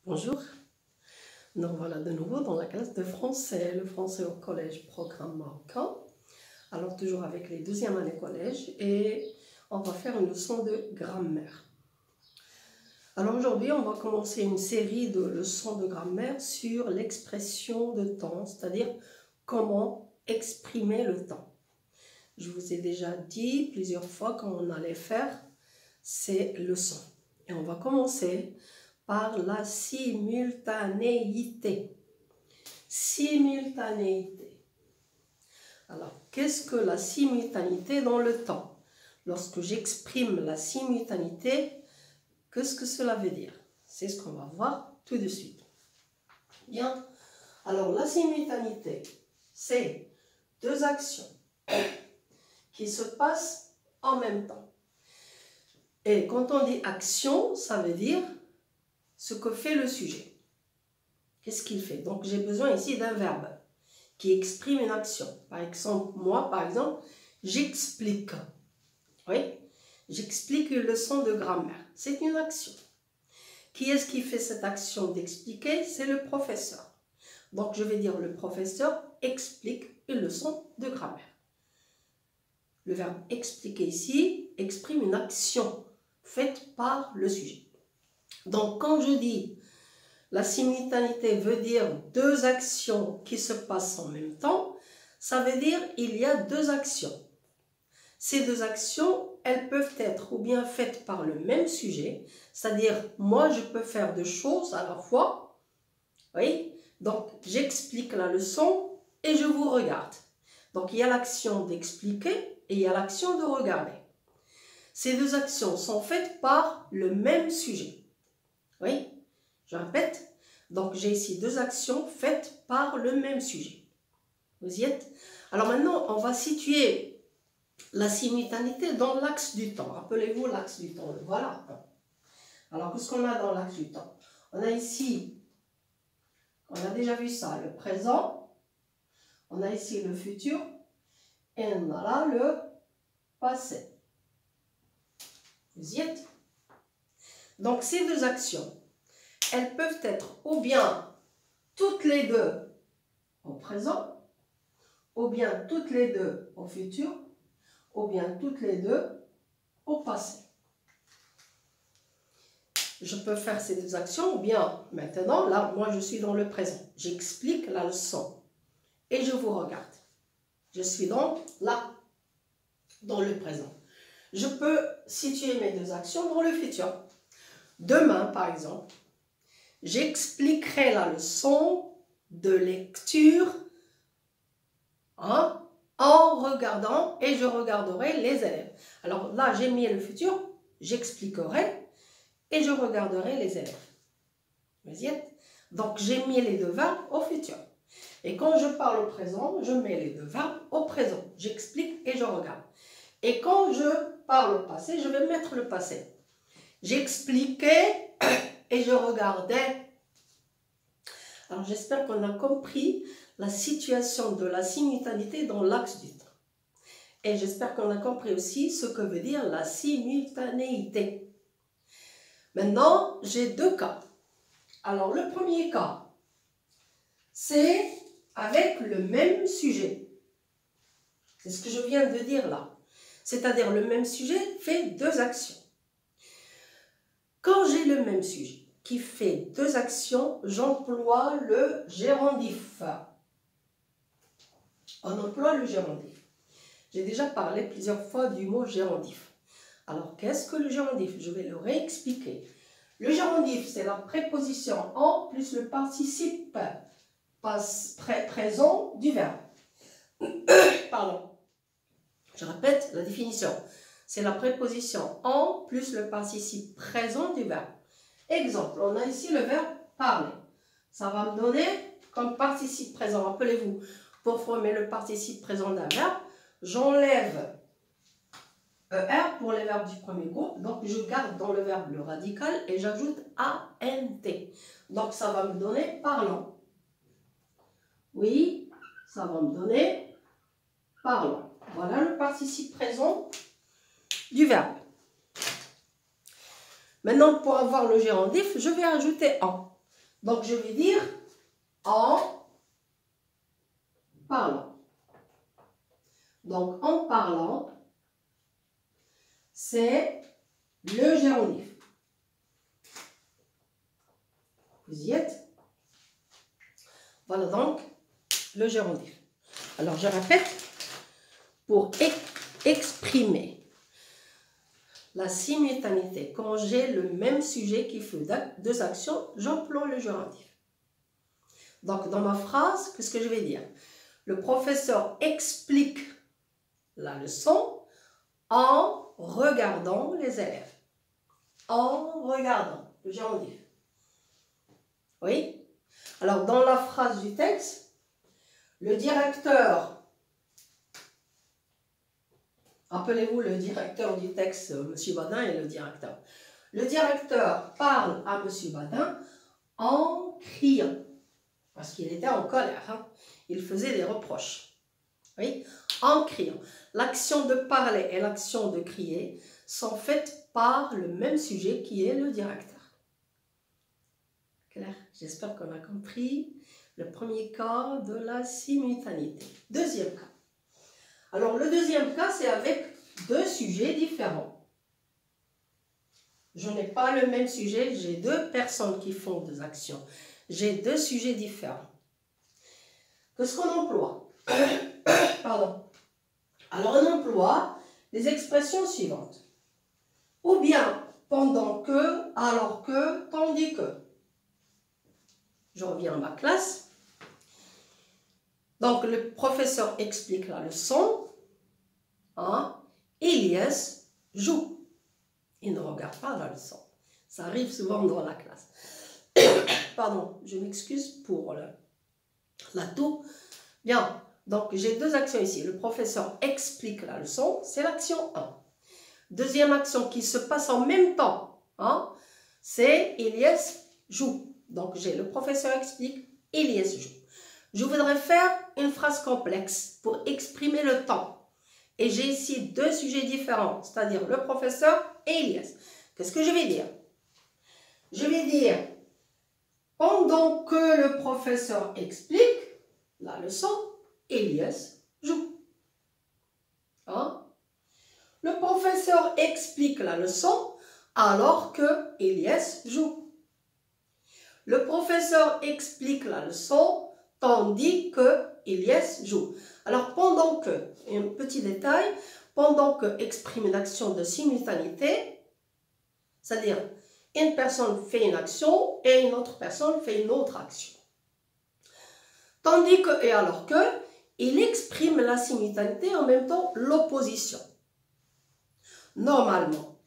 Bonjour, nous voilà de nouveau dans la classe de français, le français au collège programme marocain. Alors toujours avec les deuxièmes années collège et on va faire une leçon de grammaire. Alors aujourd'hui on va commencer une série de leçons de grammaire sur l'expression de temps, c'est-à-dire comment exprimer le temps. Je vous ai déjà dit plusieurs fois qu'on allait faire ces leçons. Et on va commencer par la simultanéité. Simultanéité. Alors, qu'est-ce que la simultanéité dans le temps? Lorsque j'exprime la simultanéité, qu'est-ce que cela veut dire? C'est ce qu'on va voir tout de suite. Bien. Alors, la simultanéité, c'est deux actions qui se passent en même temps. Et quand on dit action, ça veut dire ce que fait le sujet. Qu'est-ce qu'il fait? Donc, j'ai besoin ici d'un verbe qui exprime une action. Par exemple, moi, j'explique. Oui, j'explique une leçon de grammaire. C'est une action. Qui est-ce qui fait cette action d'expliquer? C'est le professeur. Donc, je vais dire le professeur explique une leçon de grammaire. Le verbe expliquer ici exprime une action faite par le sujet. Donc, quand je dis la simultanéité veut dire deux actions qui se passent en même temps, ça veut dire il y a deux actions. Ces deux actions, elles peuvent être ou bien faites par le même sujet, c'est-à-dire moi je peux faire deux choses à la fois. Oui, donc j'explique la leçon et je vous regarde. Donc il y a l'action d'expliquer et il y a l'action de regarder. Ces deux actions sont faites par le même sujet. Oui, je répète. Donc, j'ai ici deux actions faites par le même sujet. Vous y êtes? Alors maintenant, on va situer la simultanéité dans l'axe du temps. Rappelez-vous l'axe du temps. Voilà. Alors, qu'est-ce qu'on a dans l'axe du temps? On a ici, on a déjà vu ça, le présent. On a ici le futur. Et on a là le passé. Vous y êtes? Donc, ces deux actions, elles peuvent être ou bien toutes les deux au présent, ou bien toutes les deux au futur, ou bien toutes les deux au passé. Je peux faire ces deux actions, ou bien maintenant, là, moi je suis dans le présent. J'explique la leçon et je vous regarde. Je suis donc là, dans le présent. Je peux situer mes deux actions dans le futur. Demain, par exemple, j'expliquerai la leçon de lecture en regardant et je regarderai les élèves. Alors là, j'ai mis le futur, j'expliquerai et je regarderai les élèves. Vous y êtes? Donc, j'ai mis les deux verbes au futur. Et quand je parle au présent, je mets les deux verbes au présent. J'explique et je regarde. Et quand je parle au passé, je vais mettre le passé. J'expliquais et je regardais. Alors, j'espère qu'on a compris la situation de la simultanéité dans l'axe du temps. Et j'espère qu'on a compris aussi ce que veut dire la simultanéité. Maintenant, j'ai deux cas. Alors, le premier cas, c'est avec le même sujet. C'est ce que je viens de dire là. C'est-à-dire, le même sujet fait deux actions. Quand j'ai le même sujet qui fait deux actions, j'emploie le gérondif. On emploie le gérondif. J'ai déjà parlé plusieurs fois du mot gérondif. Alors, qu'est-ce que le gérondif? Je vais le réexpliquer. Le gérondif, c'est la préposition en plus le participe présent du verbe. Pardon. Je répète la définition. C'est la préposition en plus le participe présent du verbe. Exemple, on a ici le verbe parler. Ça va me donner comme participe présent. Rappelez-vous, pour former le participe présent d'un verbe, j'enlève ER pour les verbes du premier groupe. Donc, je garde dans le verbe le radical et j'ajoute ANT. Donc, ça va me donner parlant. Oui, ça va me donner parlant. Voilà le participe présent du verbe. Maintenant, pour avoir le gérondif, je vais ajouter en. Donc, je vais dire en parlant. Donc, en parlant, c'est le gérondif. Vous y êtes? Voilà donc le gérondif. Alors, je répète, pour exprimer la simultanéité, quand j'ai le même sujet qui fait deux actions, j'emploie le gérondif. Donc, dans ma phrase, qu'est-ce que je vais dire? Le professeur explique la leçon en regardant les élèves. En regardant le gérondif. Oui? Alors, dans la phrase du texte, le directeur, rappelez-vous le directeur du texte, M. Badin est le directeur. Le directeur parle à M. Badin en criant, parce qu'il était en colère, hein? Il faisait des reproches. Oui? En criant. L'action de parler et l'action de crier sont faites par le même sujet qui est le directeur. Claire, j'espère qu'on a compris le premier cas de la simultanéité. Deuxième cas. Alors, le deuxième cas, c'est avec deux sujets différents. Je n'ai pas le même sujet, j'ai deux personnes qui font deux actions. J'ai deux sujets différents. Qu'est-ce qu'on emploie? Pardon. Alors, on emploie les expressions suivantes. Ou bien, pendant que, alors que, tandis que. Je reviens à ma classe. Donc, le professeur explique la leçon. Hein? Elias joue. Il ne regarde pas la leçon. Ça arrive souvent dans la classe. Pardon, je m'excuse pour la toux. Bien, donc j'ai deux actions ici. Le professeur explique la leçon, c'est l'action 1. Deuxième action qui se passe en même temps, hein, c'est Elias joue. Donc j'ai le professeur explique, Elias joue. Je voudrais faire une phrase complexe pour exprimer le temps. Et j'ai ici deux sujets différents, c'est-à-dire le professeur et Elias. Qu'est-ce que je vais dire? Je vais dire, pendant que le professeur explique la leçon, Elias joue. Hein? Le professeur explique la leçon alors que Elias joue. Le professeur explique la leçon tandis que Elias joue. Alors, pendant que, un petit détail, pendant que exprime une action de simultanéité, c'est-à-dire une personne fait une action et une autre personne fait une autre action. Tandis que et alors que, il exprime la simultanéité en même temps l'opposition. Normalement,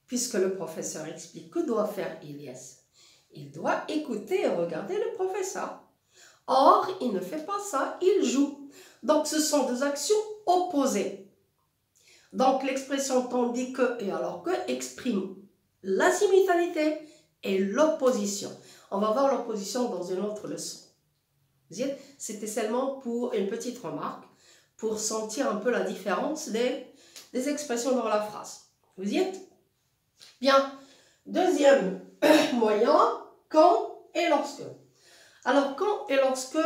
puisque le professeur explique, que doit faire Elias? Il doit écouter et regarder le professeur. Or, il ne fait pas ça, il joue. Donc, ce sont deux actions opposées. Donc, l'expression tandis que et alors que exprime la simultanéité et l'opposition. On va voir l'opposition dans une autre leçon. C'était seulement pour une petite remarque, pour sentir un peu la différence des expressions dans la phrase. Vous y êtes? Bien. Deuxième moyen, quand et lorsque. Alors, quand et lorsque,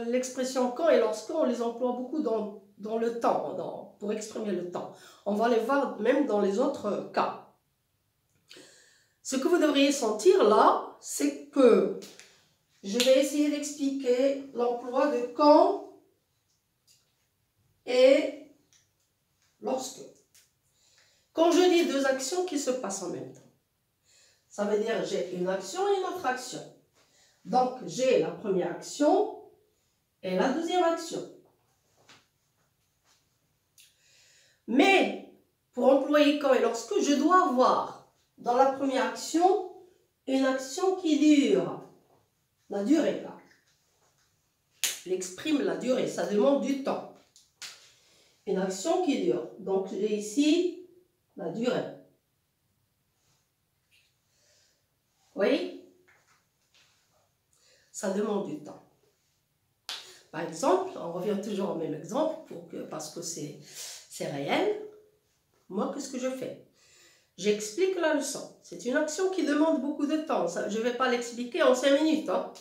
l'expression quand et lorsque, on les emploie beaucoup dans le temps, pour exprimer le temps. On va les voir même dans les autres cas. Ce que vous devriez sentir là, c'est que je vais essayer d'expliquer l'emploi de quand et lorsque. Quand je dis deux actions qui se passent en même temps, ça veut dire j'ai une action et une autre action. Donc, j'ai la première action et la deuxième action. Mais, pour employer quand et lorsque, je dois avoir dans la première action une action qui dure. La durée, là. J'exprime la durée, ça demande du temps. Une action qui dure. Donc, j'ai ici la durée. Oui? Ça demande du temps. Par exemple, on revient toujours au même exemple parce que c'est réel. Moi, qu'est-ce que je fais? j'explique la leçon. C'est une action qui demande beaucoup de temps. Je ne vais pas l'expliquer en 5 minutes. Hein.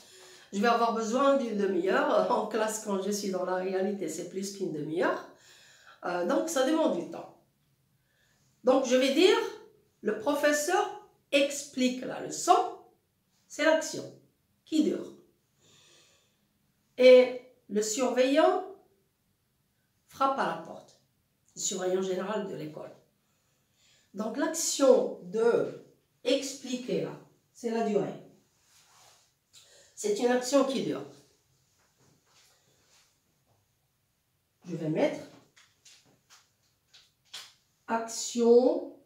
Je vais avoir besoin d'une demi-heure. En classe, quand je suis dans la réalité, c'est plus qu'une demi-heure. Donc, ça demande du temps. Donc, je vais dire, le professeur explique la leçon. C'est l'action qui dure. Et le surveillant frappe à la porte. Le surveillant général de l'école. Donc, l'action de expliquer, là, c'est la durée. C'est une action qui dure. Je vais mettre action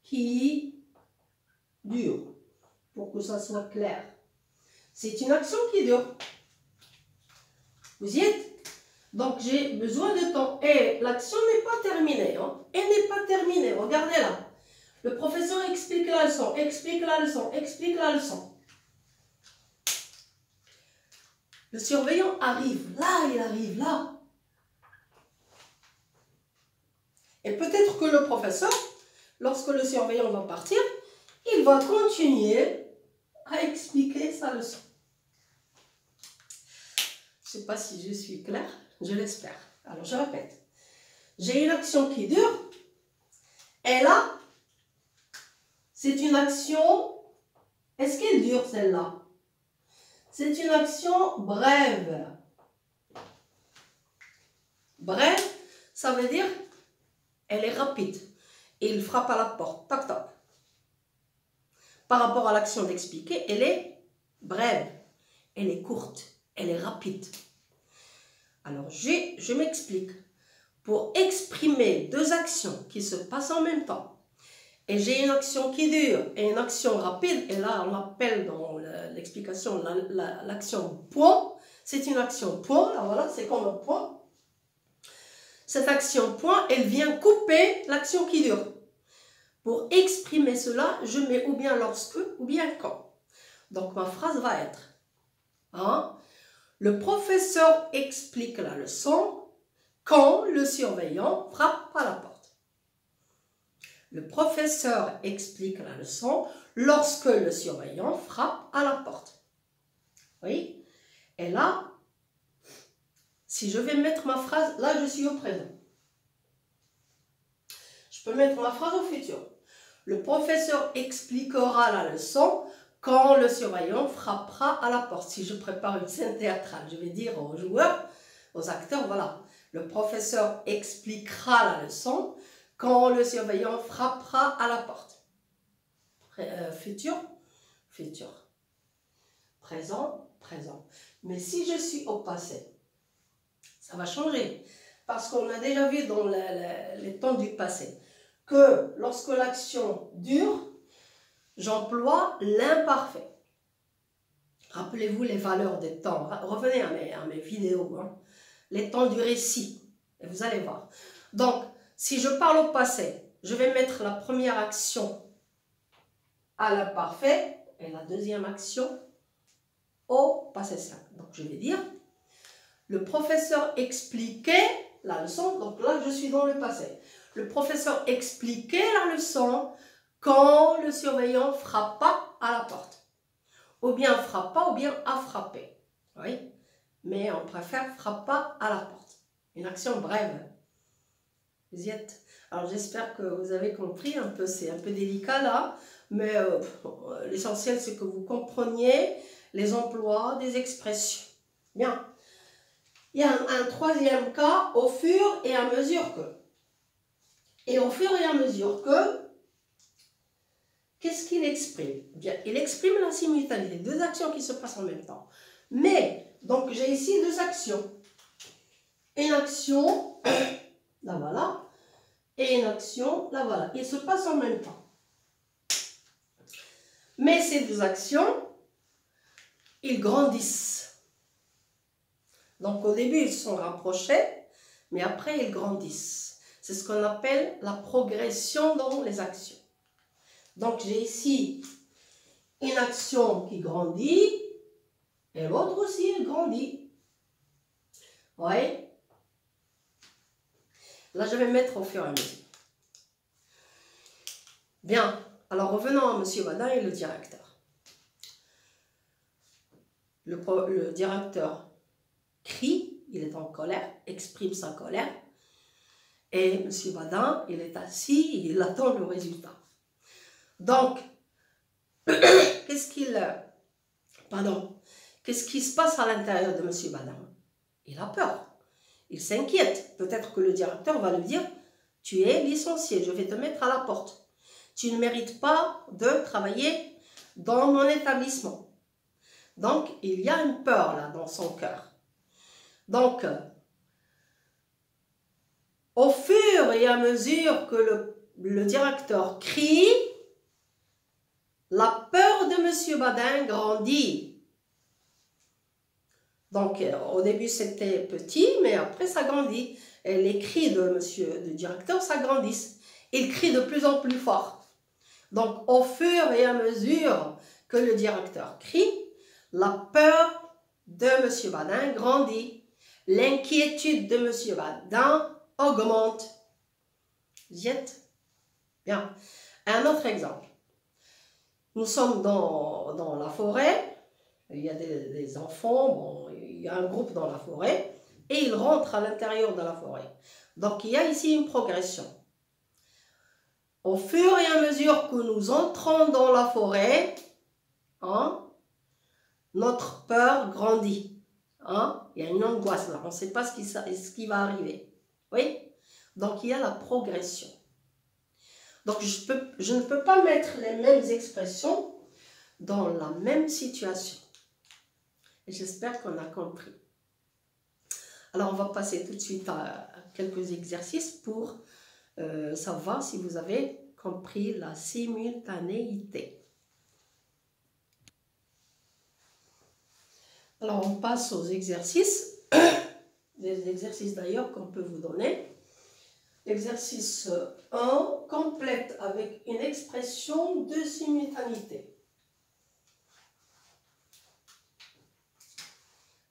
qui dure, pour que ça soit clair. C'est une action qui dure. Vous y êtes? Donc, j'ai besoin de temps. Et l'action n'est pas terminée. Hein. Elle n'est pas terminée. Regardez là. Le professeur explique la leçon, explique la leçon, explique la leçon. Le surveillant arrive. Là, il arrive là. Et peut-être que le professeur, lorsque le surveillant va partir, il va continuer à expliquer sa leçon. Je ne sais pas si je suis claire, je l'espère. Alors, je répète. J'ai une action qui dure. Et là, c'est une action... Est-ce qu'elle dure, celle-là? C'est une action brève. Brève, ça veut dire elle est rapide. Et il frappe à la porte. Tac, tac. Par rapport à l'action d'expliquer, elle est brève. Elle est courte. Elle est rapide. Alors, je m'explique. Pour exprimer deux actions qui se passent en même temps, et j'ai une action qui dure et une action rapide, et là, on appelle dans l'explication l'action point. C'est une action point. Là, voilà, c'est comme un point. Cette action point, elle vient couper l'action qui dure. Pour exprimer cela, je mets ou bien lorsque ou bien quand. Donc, ma phrase va être hein, le professeur explique la leçon quand le surveillant frappe à la porte. Le professeur explique la leçon lorsque le surveillant frappe à la porte. Oui. Et là, si je vais mettre ma phrase, là je suis au présent. Je peux mettre ma phrase au futur. Le professeur expliquera la leçon quand le surveillant frappera à la porte. Si je prépare une scène théâtrale, je vais dire aux joueurs, aux acteurs, voilà. Le professeur expliquera la leçon quand le surveillant frappera à la porte. Futur, futur. Présent, présent. Mais si je suis au passé, ça va changer. Parce qu'on a déjà vu dans les temps du passé que lorsque l'action dure, j'emploie l'imparfait. Rappelez-vous les valeurs des temps. Revenez à mes vidéos. Hein. Les temps du récit. Et vous allez voir. Donc, si je parle au passé, je vais mettre la première action à l'imparfait et la deuxième action au passé simple. Donc, je vais dire, le professeur expliquait la leçon. Donc là, je suis dans le passé. Le professeur expliquait la leçon quand le surveillant frappa à la porte. Ou bien frappa ou bien a frappé. Oui. Mais on préfère frappa à la porte. Une action brève. Vous y êtes? Alors j'espère que vous avez compris un peu, c'est un peu délicat là, mais l'essentiel c'est que vous compreniez les emplois des expressions. Bien. Il y a un troisième cas, au fur et à mesure que. Et au fur et à mesure que, qu'est-ce qu'il exprime? Bien, il exprime la simultanéité, deux actions qui se passent en même temps. Mais, donc j'ai ici deux actions. Une action, là voilà, et une action, là voilà. Ils se passent en même temps. Mais ces deux actions, ils grandissent. Donc au début, ils sont rapprochés, mais après, ils grandissent. C'est ce qu'on appelle la progression dans les actions. Donc j'ai ici une action qui grandit, et l'autre aussi, elle grandit. Vous voyez? Là, je vais mettre au fur et à mesure. Bien, alors revenons à M. Badin et le directeur. Le directeur crie, il est en colère, exprime sa colère. Et M. Badin, il est assis et il attend le résultat. Donc, qu'est-ce qui se passe à l'intérieur de M. Badin? Il a peur, il s'inquiète. Peut-être que le directeur va lui dire, tu es licencié, je vais te mettre à la porte. Tu ne mérites pas de travailler dans mon établissement. Donc, il y a une peur là dans son cœur. Donc, au fur et à mesure que le directeur crie, la peur de M. Badin grandit. Donc, au début, c'était petit, mais après, ça grandit. Et les cris de le directeur s'agrandissent. Il crie de plus en plus fort. Donc, au fur et à mesure que le directeur crie, la peur de M. Badin grandit. L'inquiétude de M. Badin augmente. Jette. Bien. Un autre exemple. Nous sommes dans la forêt. Il y a des enfants. Bon, il y a un groupe dans la forêt. Et ils rentrent à l'intérieur de la forêt. Donc, il y a ici une progression. Au fur et à mesure que nous entrons dans la forêt, hein, notre peur grandit. Hein? Il y a une angoisse là, on ne sait pas ce qui va arriver. Oui? Donc il y a la progression. Donc je ne peux pas mettre les mêmes expressions dans la même situation. Et j'espère qu'on a compris. Alors on va passer tout de suite à quelques exercices pour savoir si vous avez compris la simultanéité. Alors on passe aux exercices, des exercices d'ailleurs qu'on peut vous donner. Exercice 1, complète avec une expression de simultanéité.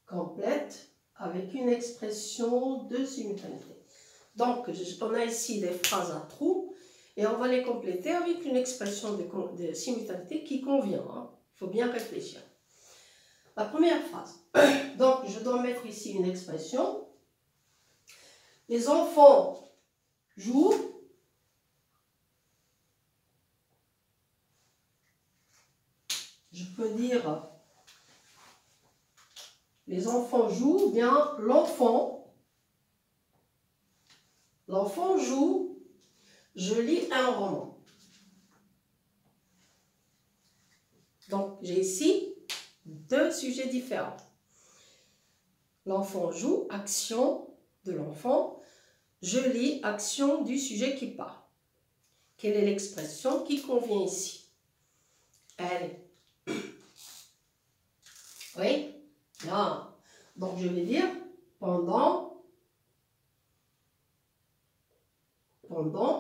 Complète avec une expression de simultanéité. Donc on a ici des phrases à trous et on va les compléter avec une expression de simultanéité qui convient. Hein. Il faut bien réfléchir. La première phrase. Donc, je dois mettre ici une expression. Les enfants jouent. Je peux dire, les enfants jouent, bien l'enfant joue, je lis un roman. Donc, j'ai ici deux sujets différents. L'enfant joue, action de l'enfant. Je lis, action du sujet qui parle. Quelle est l'expression qui convient ici? Elle. Oui? Là. Donc, je vais dire pendant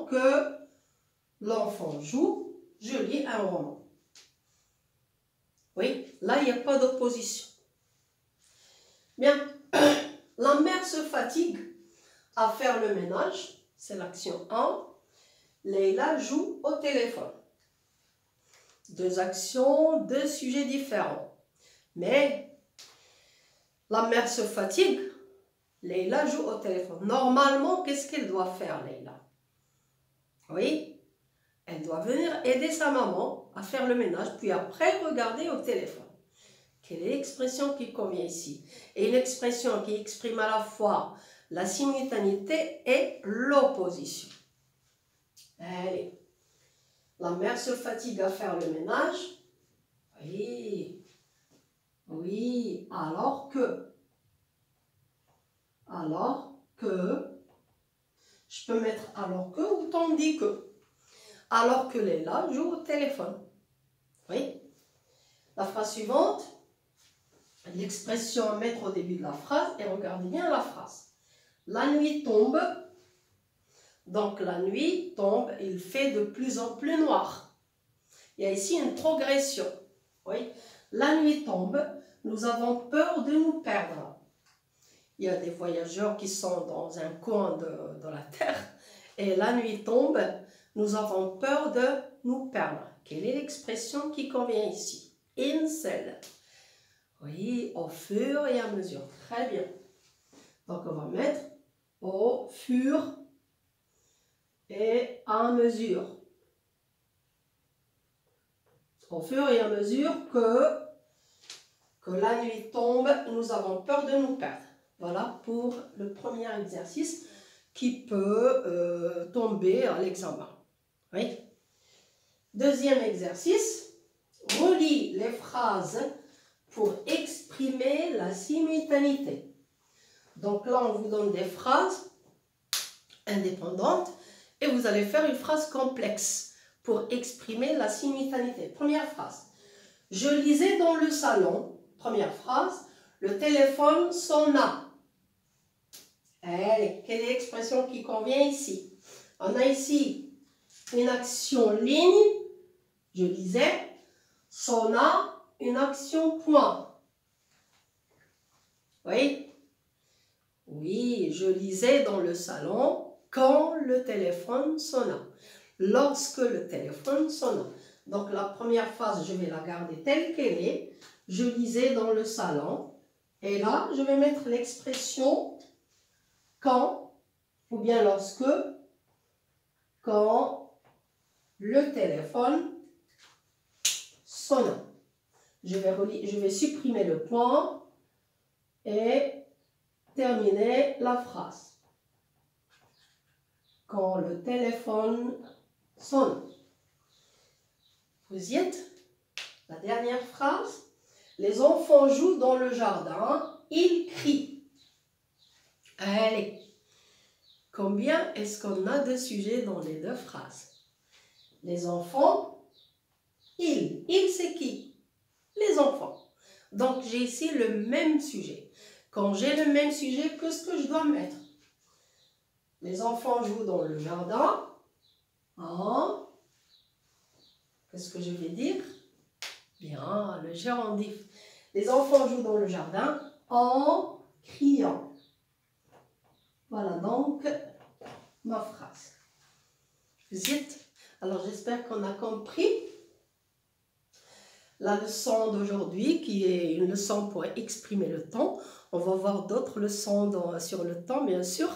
que l'enfant joue, je lis un roman. Oui, là, il n'y a pas d'opposition. Bien, la mère se fatigue à faire le ménage, c'est l'action 1. Leïla joue au téléphone. Deux actions, deux sujets différents. Mais la mère se fatigue, Leïla joue au téléphone. Normalement, qu'est-ce qu'elle doit faire, Leïla? Oui, elle doit venir aider sa maman à faire le ménage, puis après regarder au téléphone. Quelle est l'expression qui convient ici? Et une expression qui exprime à la fois la simultanéité et l'opposition. Allez, la mère se fatigue à faire le ménage. Oui, oui, alors que, je peux mettre alors que ou tandis que. Alors que Leïla joue au téléphone. Oui. La phrase suivante, l'expression à mettre au début de la phrase, et regardez bien la phrase. La nuit tombe, donc la nuit tombe, il fait de plus en plus noir. Il y a ici une progression. Oui. La nuit tombe, nous avons peur de nous perdre. Il y a des voyageurs qui sont dans un coin de la terre, et la nuit tombe, nous avons peur de nous perdre. Quelle est l'expression qui convient ici? Incel. Oui, au fur et à mesure. Très bien. Donc, on va mettre au fur et à mesure. Au fur et à mesure que la nuit tombe, nous avons peur de nous perdre. Voilà pour le premier exercice qui peut tomber à l'examen. Oui. Deuxième exercice, relie les phrases pour exprimer la simultanéité. Donc là, on vous donne des phrases indépendantes et vous allez faire une phrase complexe pour exprimer la simultanéité. Première phrase, je lisais dans le salon. Première phrase, le téléphone sonna. Allez, quelle est l'expression qui convient ici? On a ici une action ligne, je lisais, sonna, une action point. Oui? Oui, je lisais dans le salon quand le téléphone sonna. Lorsque le téléphone sonna. Donc la première phrase, je vais la garder telle qu'elle est. Je lisais dans le salon. Et là, je vais mettre l'expression quand, ou bien lorsque, quand le téléphone sonna. Je vais supprimer le point et terminer la phrase. Quand le téléphone sonne. Vous y êtes? La dernière phrase. Les enfants jouent dans le jardin, ils crient. Allez, combien est-ce qu'on a de sujets dans les deux phrases? Les enfants, ils c'est qui? Les enfants. Donc j'ai ici le même sujet. Quand j'ai le même sujet, qu'est-ce que je dois mettre? Les enfants jouent dans le jardin. En, qu'est-ce que je vais dire? Bien, le gérondif. Les enfants jouent dans le jardin en criant. Voilà donc ma phrase. Vous y êtes? Alors j'espère qu'on a compris la leçon d'aujourd'hui qui est une leçon pour exprimer le temps. On va voir d'autres leçons sur le temps, bien sûr.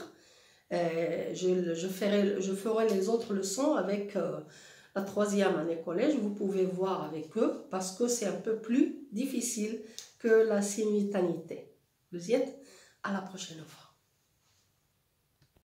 Je ferai les autres leçons avec la 3e année collège. Vous pouvez voir avec eux parce que c'est un peu plus difficile que la simultanéité. Vous y êtes? À la prochaine fois.